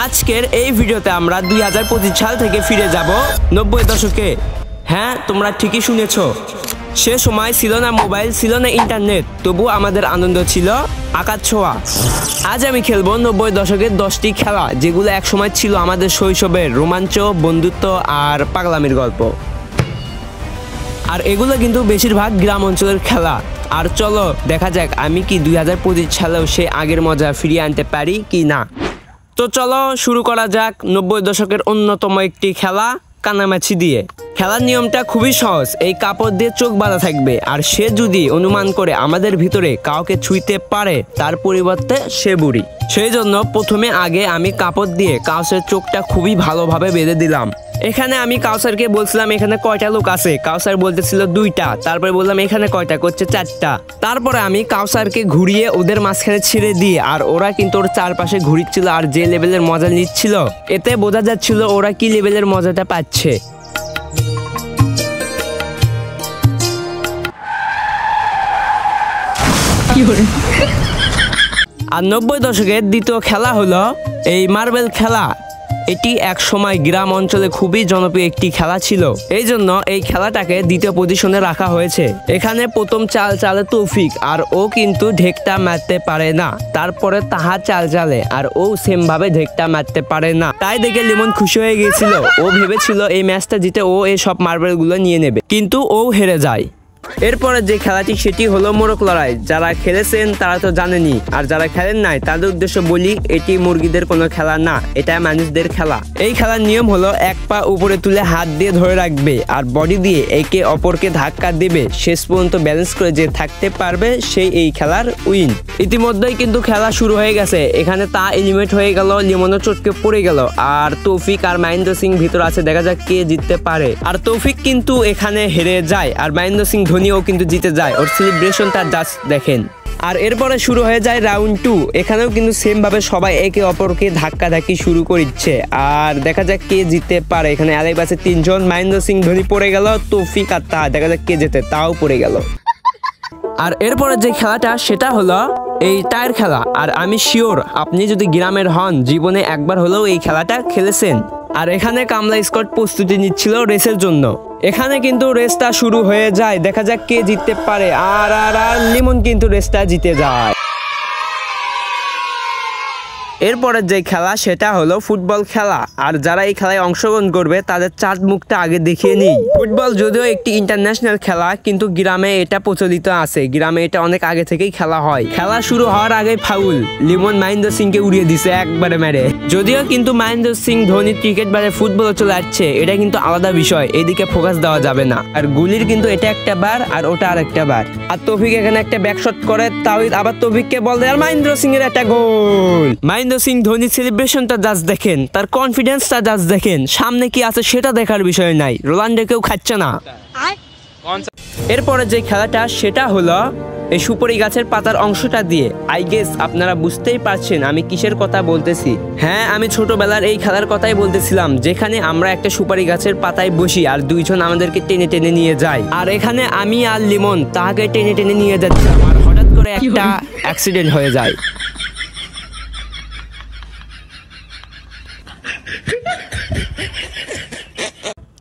আজকের এই ভিডিওতে আমরা 2025 সাল থেকে ফিরে যাব 90 দশকে। হ্যাঁ, তোমরা ঠিকই শুনেছো। সে সময় ছিল না মোবাইল, ছিল না ইন্টারনেট, তবু আমাদের আনন্দ ছিল আকাশ ছোঁয়া। আজ আমি খেলবো 90 দশকের 10টি খেলা, যেগুলো একসময় ছিল আমাদের শৈশবের রোমাঞ্চ, বন্ধুত্ব আর পাগলামির গল্প। আর এগুলো কিন্তু বেশিরভাগ গ্রাম অঞ্চলের খেলা। আর চলো দেখা যাক আমি কি 2025 সালেও সে আগের মজা ফিরিয়ে আনতে পারি কি না। তো চলো শুরু করা যাক 90 দশকের অন্যতম একটি খেলা, কানামাছি দিয়ে। খেলার নিয়মটা খুবই সহজ। এই কাপড় দিয়ে চোখ বাঁধা থাকবে, আর সে যদি অনুমান করে আমাদের ভিতরে কাউকে ছুঁইতে পারে, তার পরিবর্তে সে বুড়ি। সেই জন্য প্রথমে আমি কাপড় দিয়ে কাউসারের চোখটা খুবই ভালোভাবে বেঁধে দিলাম। এখানে আমি কাউসারকে বলছিলাম এখানে কয়টা লোক আছে, কাউসার বলতেছিল 2টা। তারপরে বললাম এখানে কয়টা, করছে 4টা। তারপরে আমি কাউসারকে ঘুরিয়ে ওদের মাঝখানে ছেড়ে দিই, আর ওরা কিন্তু ওর চারপাশে ঘুরিচ্ছিল আর যে লেভেলের মজা নিচ্ছিল, এতে বোঝা যাচ্ছিল ওরা কি লেভেলের মজাটা পাচ্ছে। আর 90 দশকের দ্বিতীয় খেলা হলো এই মার্বেল খেলা। এটি এক সময় গ্রাম অঞ্চলে খুবই জনপ্রিয় একটি খেলা ছিল, এই জন্য এই খেলাটাকে দ্বিতীয় পজিশনে রাখা হয়েছে। এখানে প্রথম চাল চালে তৌফিক, আর ও কিন্তু ঢেকটা মারতে পারে না। তারপরে তাহা চাল চালে, আর ও সেম ভাবে ঢেকটা মারতে পারে না। তাই দেখে লিমন খুশি হয়ে গিয়েছিল। ও ভেবেছিল এই ম্যাচটা জিতে ও এই সব মার্বেল গুলো নিয়ে নেবে, কিন্তু ও হেরে যায়। এরপরে যে খেলাটি সেটি হলো মোরগ লড়াই। যারা খেলেছেন তারা তো জানেনই, আর যারা খেলেন নাই তাদের উদ্দেশ্য বলি, এটি মুরগিদের কোনো খেলা না, এটা মানুষদের খেলা। এই খেলার নিয়ম হলো এক পা উপরে তুলে হাত দিয়ে ধরে রাখবে, আর বডি দিয়ে একে অপরকে ধাক্কা দেবে। শেষ পর্যন্ত ব্যালেন্স করে যে থাকতে পারবে সেই এই খেলার উইন। ইতিমধ্যেই কিন্তু খেলা শুরু হয়ে গেছে। এখানে তা এলিমিনেট হয়ে গেল, লিমনও চটকে পড়ে গেল, আর তৌফিক আর মহেন্দ্র সিং ভিতর আছে। দেখা যাক কে জিততে পারে। আর তৌফিক কিন্তু এখানে হেরে যায়, আর মহেন্দ্র সিং ধোনিও কিন্তু জিতে যায়। ওর সেলিব্রেশনটা জাস্ট দেখেন। আর এরপরে শুরু হয়ে যায় রাউন্ড 2। এখানেও কিন্তু সেম ভাবে সবাই একে অপরকে ধাক্কাধাক্কি শুরু করছে, আর দেখা যাক কে জিততে পারে। এখানে আলাইব আছে 3 জন, মহেন্দ্র সিং ধোনি পড়ে গেল, তৌফিক আর তা দেখা যাক কে জেতে, তাও পড়ে গেল। আর এরপরে যে খেলাটা সেটা হলো এই টায়ার খেলা। আর আমি শিওর আপনি যদি গ্রামের হন, জীবনে একবার হলেও এই খেলাটা খেলেছেন। আর এখানে কামলা স্কট প্রস্তুতি নিচ্ছিল রেসের জন্য। এখানে কিন্তু রেসটা শুরু হয়ে যায়, দেখা যাক কে জিততে পারে। আর লিমন কিন্তু রেসটা জিতে যায়। এরপরের যে খেলা সেটা হলো ফুটবল খেলা। আর যারা এই খেলায় অংশগ্রহণ করবে তাদের চাঁদ মুখটা আগে দেখিয়ে নিই। ফুটবল যদিও একটি ইন্টারন্যাশনাল খেলা, কিন্তু গ্রামে এটা প্রচলিত আছে। গ্রামে এটা অনেক আগে থেকেই খেলা হয়। খেলা শুরু হওয়ার আগে ফাউল, লিমন মহেন্দ্র সিংকে উড়িয়ে দিছে একবারে মেরে। যদিও কিন্তু মহেন্দ্র সিং ধোনি ক্রিকেট বারে ফুটবলে চলে যাচ্ছে, এটা কিন্তু আলাদা বিষয়, এদিকে ফোকাস দেওয়া যাবে না। আর গুলির কিন্তু এটা একটা বার আর ওটা আরেকটা বার। আর তৌফিক এখানে একটা ব্যাকশট করে, তাও আবার তৌফিককে বল দেয়, আর মহেন্দ্র সিং এর একটা গোল। মহেন্দ্র সিং ধোনির সেলিব্রেশনটা জাস্ট দেখেন, তার কনফিডেন্সটা জাস্ট দেখেন। সামনে কি আছে সেটা দেখার বিষয় নাই, রোনাল্ডোকেও খাচ্ছে না। এরপরে যে খেলাটা সেটা হলো এই সুপারি গাছের পাতার অংশটা দিয়ে। আই গেস আপনারা বুঝতেই পারছেন আমি কিসের কথা বলতেছি। হ্যাঁ, আমি ছোটবেলার এই খেলার কথাই বলতেছিলাম, যেখানে আমরা একটা সুপারি গাছের পাতায় বসি আর 2 জন আমাদেরকে টেনে টেনে নিয়ে যায়। আর এখানে আমি আর লিমন তাকে টেনে টেনে নিয়ে যাচ্ছিলাম, আর হঠাৎ করে একটা অ্যাক্সিডেন্ট হয়ে যায়।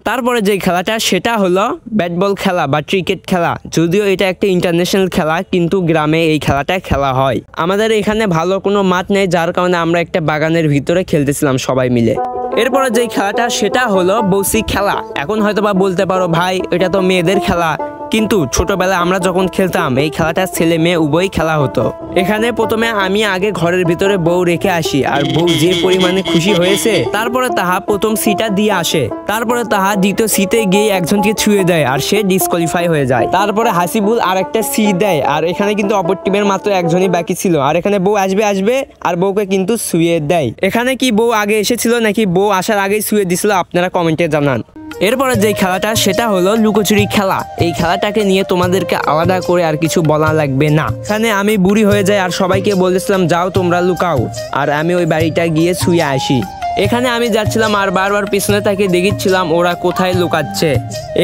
তারপরে যে খেলাটা সেটা হলো ব্যাট বল খেলা বা ক্রিকেট খেলা। যদিও এটা একটা ইন্টারন্যাশনাল খেলা, কিন্তু গ্রামে এই খেলাটা খেলা হয়। আমাদের এখানে ভালো কোনো মাঠ নেই, যার কারণে আমরা একটা বাগানের ভিতরে খেলতেছিলাম সবাই মিলে। এরপরে যে খেলাটা সেটা হলো বৌসি খেলা। এখন হয়তো বা বলতে পারো ভাই এটা তো মেয়েদের খেলা, কিন্তু ছোটবেলায় আমরা যখন খেলতাম এই খেলাটা ছেলে মেয়ে উভয়ই খেলা হতো। এখানে প্রথমে আমি আগে ঘরের ভিতরে বউ রেখে আসি, আর বউ যে পরিমাণে খুশি হয়েছে তারপরে তাহা প্রথম সিটা দিয়ে আসে। তারপরে তাহা দ্বিতীয় সিতে গিয়ে একজনকে ছুঁয়ে দেয়, আর সে ডিসকোয়ালিফাই হয়ে যায়। তারপরে হাসিবুল আর একটা সি দেয়, আর এখানে কিন্তু অপর টিমের মাত্র একজনই বাকি ছিল। আর এখানে বউ আসবে আর বউকে কিন্তু ছুঁয়ে দেয়। এখানে কি বউ আগে এসেছিল নাকি বউ আসার আগেই ছুঁয়ে দিছিল, আপনারা কমেন্টে জানান। এরপরে যে খেলাটা সেটা হলো লুকোচুরি খেলা। এই খেলাটাকে নিয়ে তোমাদেরকে আলাদা করে আর কিছু বলা লাগবে না। এখানে আমি বুড়ি হয়ে যাই আর সবাইকে বলেছিলাম যাও তোমরা লুকাও, আর আমি ওই বাড়িটা গিয়ে ছুঁয়ে আসি। এখানে আমি যাচ্ছিলাম আর বারবার পিছনে তাকে দেখছিলাম ওরা কোথায় লুকাচ্ছে।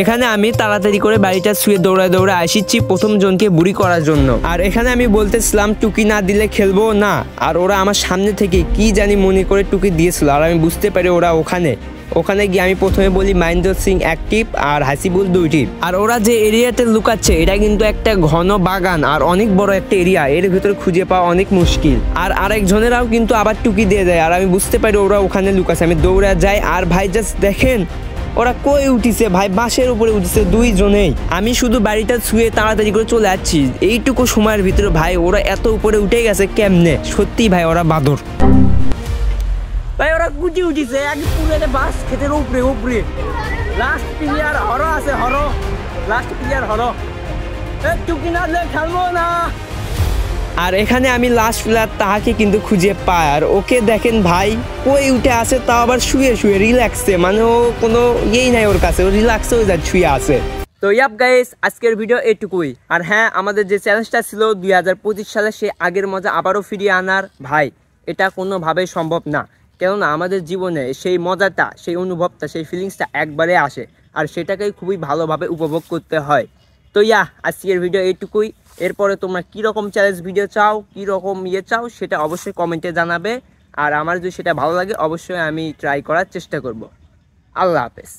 এখানে আমি তাড়াতাড়ি করে বাড়িটা শুয়ে দৌড়ায় দৌড়ে আসিচ্ছি প্রথম জনকে বুড়ি করার জন্য। আর এখানে আমি বলতেছিলাম টুকি না দিলে খেলবো না, আর ওরা আমার সামনে থেকে কি জানি মনে করে টুকি দিয়েছিল। আর আমি বুঝতে পারি ওরা ওখানে গিয়ে আমি প্রথমে বলি মহেন্দ্র সিং অ্যাক্টিভ আর হাসিবুল 2টি। আর ওরা যে এরিয়াতে লুকাচ্ছে এটা কিন্তু একটা ঘন বাগান আর অনেক বড় একটা এরিয়া, এর ভেতরে খুঁজে পাওয়া অনেক মুশকিল। আর আরেকজনেরাও কিন্তু আবার টুকি দিয়ে দেয়। আর আমি বুঝতে পারি ওরা ওখানে লুকাচ্ছে। আমি দৌড়ে যাই আর ভাই জাস্ট দেখেন ওরা কই উঠিছে ভাই, বাঁশের উপরে উঠেছে দুইজনেই। আমি শুধু বাড়িটা ছুঁয়ে তাড়াতাড়ি করে চলে যাচ্ছি। এইটুকু সময়ের ভিতরে ভাই ওরা এত উপরে উঠে গেছে কেমনে, সত্যি ভাই ওরা বাদর ভাই। ওরা গুটি উঠিছে আগে পুরো বাস খেতের উপরে লাস্ট প্লেয়ার হরো আছে, লাস্ট প্লেয়ার হরো টুকি না দিলে খেলবো না। আর এখানে আমি লাস্ট প্লেয়ার তাহাকে কিন্তু খুঁজে পাই। আর ওকে দেখেন ভাই কই উঠে আসে, তাও আবার শুয়ে রিল্যাক্সে, মানে ও কোনো ইয়েই নাই ওর কাছে, ও রিল্যাক্সে ওই শুয়ে আছে। তো ইয়াপ গাইস, আজকের ভিডিও এটুকুই। আর হ্যাঁ, আমাদের যে চ্যালেঞ্জটা ছিল 2025 সালে সে আগের মজা আবারও ফিরিয়ে আনার, ভাই এটা কোনোভাবেই সম্ভব না। কেননা আমাদের জীবনে সেই মজাটা, সেই অনুভবটা, সেই ফিলিংসটা একবারে আসে, আর সেটাকেই খুবই ভালোভাবে উপভোগ করতে হয়। তো আজকের ভিডিও এইটুকুই। এরপরে তোমরা কীরকম চ্যালেঞ্জ ভিডিও চাও, কীরকম চাও সেটা অবশ্যই কমেন্টে জানাবে। আর আমার যদি সেটা ভালো লাগে অবশ্যই আমি ট্রাই করার চেষ্টা করব। আল্লাহ হাফেজ।